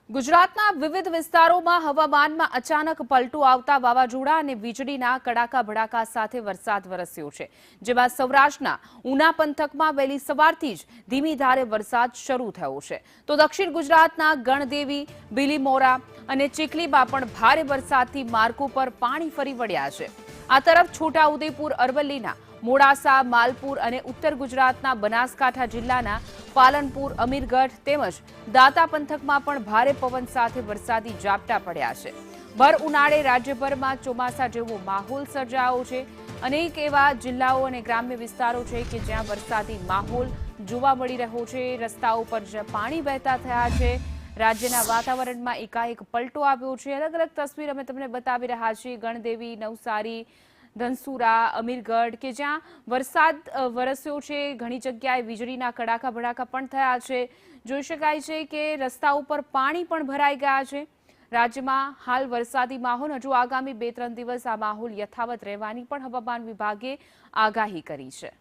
ગુજરાતના વિવિધ વિસ્તારોમાં હવામાનમાં અચાનક પલટો આવતા વાવાઝોડા અને વીજળીના કડાકા ભડાકા સાથે વરસાદ વરસ્યો છે, જેમાં સૌરાષ્ટ્રના ઉના પંથકમાં વહેલી સવારથી જ ધીમી ધારે વરસાદ શરૂ થયો છે, તો દક્ષિણ ગુજરાતના ગણદેવી, બિલીમોરા અને ચીખલીમાં પણ ભારે વરસાદથી માર્ગો પર પાણી ફરી વળ્યા છે। આ તરફ છોટાઉદેપુર, અરવલ્લીના મોડાસા, માલપુર અને ઉત્તર ગુજરાતના બનાસકાંઠા જિલ્લાના પાલનપુર, અમીરગઢ તેમજ દાંતા પંથકમાં પણ ભારે પવન સાથે વરસાદી ઝાપટા પડ્યા છે। ભર ઉનાળે રાજ્યભરમાં ચોમાસા જેવો માહોલ સર્જાયો છે। અનેક એવા જિલ્લાઓ અને ગ્રામ્ય વિસ્તારો છે કે જ્યાં વરસાદી માહોલ જોવા મળી રહ્યો છે। રસ્તાઓ પર પાણી વહેતા થયા છે। રાજ્યના વાતાવરણમાં એકાએક પલટો આવ્યો છે। અલગ અલગ તસવીર અમે તમને બતાવી રહ્યા છીએ। ગણદેવી, નવસારી, ધનસુરા, અમીરગઢ કે જ્યાં વરસાદ વરસ્યો છે। ઘણી જગ્યાએ વીજળીના કડાકા ભડાકા પણ થયા છે। જોઈ શકાય છે કે રસ્તા ઉપર પાણી પણ ભરાઈ ગયા છે। રાજ્યમાં હાલ વરસાદી માહોલ હજુ આગામી 2-3 દિવસ આ માહોલ યથાવત રહેવાની પણ હવામાન વિભાગે આગાહી કરી છે।